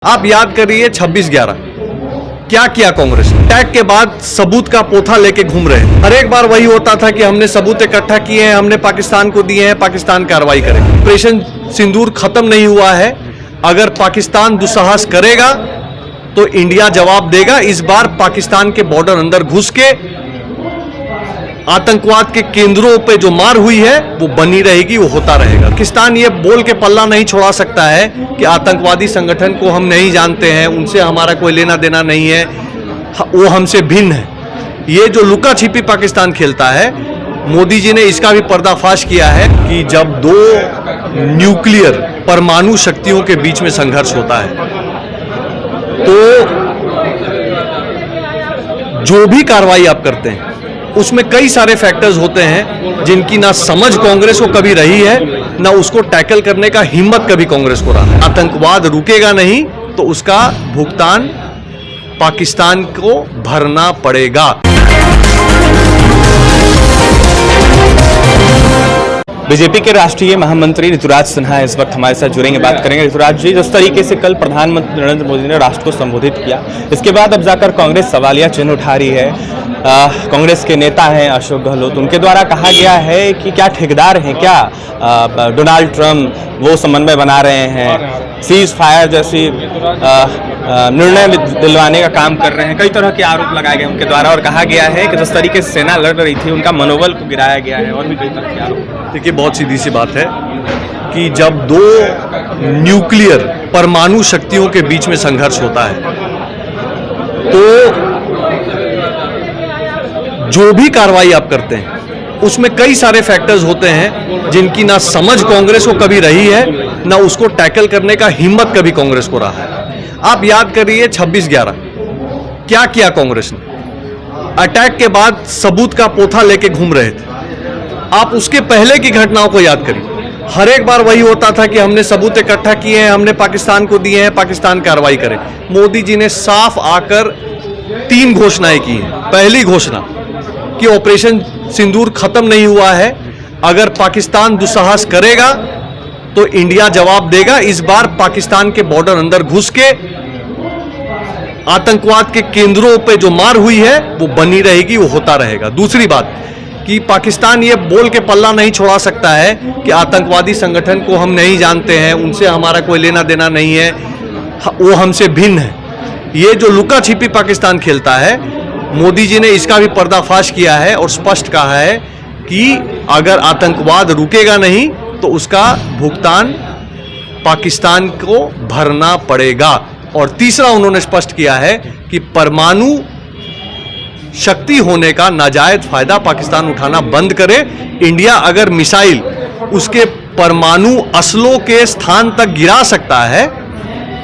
आप याद करिए 26/11 क्या किया कांग्रेस ने। अटैक के बाद सबूत का पोथा लेके घूम रहे हैं। हर एक बार वही होता था कि हमने सबूत इकट्ठा किए हैं, हमने पाकिस्तान को दिए हैं, पाकिस्तान कार्रवाई करेगा। ऑपरेशन सिंदूर खत्म नहीं हुआ है। अगर पाकिस्तान दुस्साहस करेगा तो इंडिया जवाब देगा। इस बार पाकिस्तान के बॉर्डर अंदर घुस के आतंकवाद के केंद्रों पे जो मार हुई है वो बनी रहेगी, वो होता रहेगा। पाकिस्तान ये बोल के पल्ला नहीं छोड़ा सकता है कि आतंकवादी संगठन को हम नहीं जानते हैं, उनसे हमारा कोई लेना देना नहीं है, वो हमसे भिन्न है। ये जो लुका छिपी पाकिस्तान खेलता है, मोदी जी ने इसका भी पर्दाफाश किया है कि जब दो न्यूक्लियर परमाणु शक्तियों के बीच में संघर्ष होता है तो जो भी कार्रवाई आप करते हैं उसमें कई सारे फैक्टर्स होते हैं जिनकी ना समझ कांग्रेस को कभी रही है, ना उसको टैकल करने का हिम्मत कभी कांग्रेस को रहा है। आतंकवाद रुकेगा नहीं तो उसका भुगतान पाकिस्तान को भरना पड़ेगा। बीजेपी के राष्ट्रीय महामंत्री ऋतुराज सिन्हा इस वक्त हमारे साथ जुड़ेंगे, बात करेंगे। ऋतुराज जी, जिस तरीके से कल प्रधानमंत्री नरेंद्र मोदी ने राष्ट्र को संबोधित किया, इसके बाद अब जाकर कांग्रेस सवालिया चिन्ह उठा रही है। कांग्रेस के नेता हैं अशोक गहलोत, उनके द्वारा कहा गया है कि क्या ठेकेदार हैं क्या डोनाल्ड ट्रंप, वो समन्वय बना रहे हैं, सीज फायर जैसी निर्णय दिलवाने का काम कर रहे हैं। कई तरह के आरोप लगाए गए उनके द्वारा और कहा गया है कि जिस तरीके से सेना लड़ रही थी उनका मनोबल को गिराया गया है और भी कई तरह के आरोप। देखिए, बहुत सीधी सी बात है कि जब दो न्यूक्लियर परमाणु शक्तियों के बीच में संघर्ष होता है तो जो भी कार्रवाई आप करते हैं उसमें कई सारे फैक्टर्स होते हैं जिनकी ना समझ कांग्रेस को कभी रही है, ना उसको टैकल करने का हिम्मत कभी कांग्रेस को रहा है। आप याद करिए 26/11 क्या किया कांग्रेस ने। अटैक के बाद सबूत का पोथा लेके घूम रहे थे। आप उसके पहले की घटनाओं को याद करिए। हर एक बार वही होता था कि हमने सबूत इकट्ठा किए हैं, हमने पाकिस्तान को दिए हैं, पाकिस्तान कार्रवाई करे। मोदी जी ने साफ आकर 3 घोषणाएं की हैं। पहली घोषणा कि ऑपरेशन सिंदूर खत्म नहीं हुआ है, अगर पाकिस्तान दुस्साहस करेगा तो इंडिया जवाब देगा। इस बार पाकिस्तान के बॉर्डर अंदर घुस के आतंकवाद के केंद्रों पे जो मार हुई है वो बनी रहेगी, वो होता रहेगा। दूसरी बात कि पाकिस्तान ये बोल के पल्ला नहीं छोड़ा सकता है कि आतंकवादी संगठन को हम नहीं जानते हैं, उनसे हमारा कोई लेना देना नहीं है, वो हमसे भिन्न है। ये जो लुका छिपी पाकिस्तान खेलता है, मोदी जी ने इसका भी पर्दाफाश किया है और स्पष्ट कहा है कि अगर आतंकवाद रुकेगा नहीं तो उसका भुगतान पाकिस्तान को भरना पड़ेगा। और तीसरा उन्होंने स्पष्ट किया है कि परमाणु शक्ति होने का नाजायज फायदा पाकिस्तान उठाना बंद करे। इंडिया अगर मिसाइल उसके परमाणु असलों के स्थान तक गिरा सकता है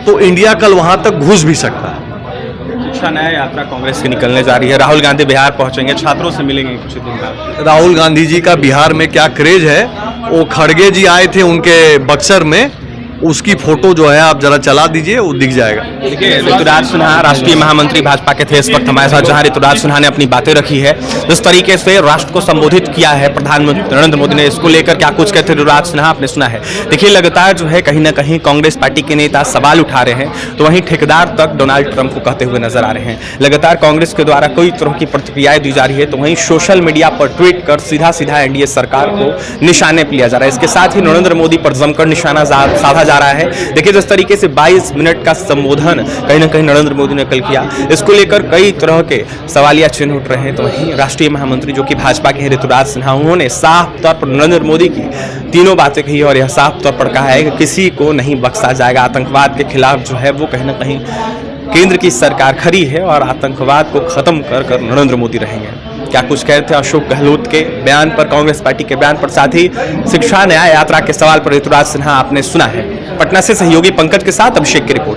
तो इंडिया कल वहां तक घुस भी सकता है। शिक्षा न्याय यात्रा कांग्रेस की निकलने जा रही है। राहुल गांधी बिहार पहुंचेंगे, छात्रों से मिलेंगे कुछ दिन बाद। राहुल गांधी जी का बिहार में क्या क्रेज है, वो खड़गे जी आए थे उनके बक्सर में, उसकी फोटो जो है आप जरा चला दीजिए, वो दिख जाएगा। देखिए, ऋतुराज सिन्हा राष्ट्रीय महामंत्री भाजपा के थे इस वक्त हमारे साथ, जहां ऋतुराज सिन्हा ने अपनी बातें रखी है, जिस तरीके से राष्ट्र को संबोधित किया है प्रधानमंत्री नरेंद्र मोदी ने, इसको लेकर क्या कुछ कहते ऋतुराज सिन्हा आपने सुना है। देखिए, लगातार जो है कहीं ना कहीं कांग्रेस पार्टी के नेता सवाल उठा रहे हैं, तो वहीं ठेकेदार तक डोनाल्ड ट्रंप को कहते हुए नजर आ रहे हैं। लगातार कांग्रेस के द्वारा कई तरह की प्रतिक्रियाएं दी जा रही है, तो वहीं सोशल मीडिया पर ट्वीट कर सीधा सीधा एनडीए सरकार को निशाने पर लिया जा रहा है। इसके साथ ही नरेंद्र मोदी पर जमकर निशाना साधा जा रहा है। देखिए, जिस तरीके से 22 मिनट का संबोधन कहीं ना कहीं नरेंद्र मोदी ने कल किया, इसको लेकर कई तरह के सवालिया चिन्ह उठ रहे हैं। तो वहीं राष्ट्रीय महामंत्री जो कि भाजपा के हैं ऋतुराज सिन्हा, उन्होंने साफ तौर पर नरेंद्र मोदी की तीनों बातें कही और यह साफ तौर पर कहा है कि किसी को नहीं बख्शा जाएगा। आतंकवाद के खिलाफ जो है वो कहीं ना कहीं केंद्र की सरकार खड़ी है और आतंकवाद को खत्म कर नरेंद्र मोदी रहेंगे। क्या कुछ कहते हैं अशोक गहलोत के बयान पर, कांग्रेस पार्टी के बयान पर, साथ ही शिक्षा न्याय यात्रा के सवाल पर ऋतुराज सिन्हा आपने सुना है। पटना से सहयोगी पंकज के साथ अभिषेक की रिपोर्ट।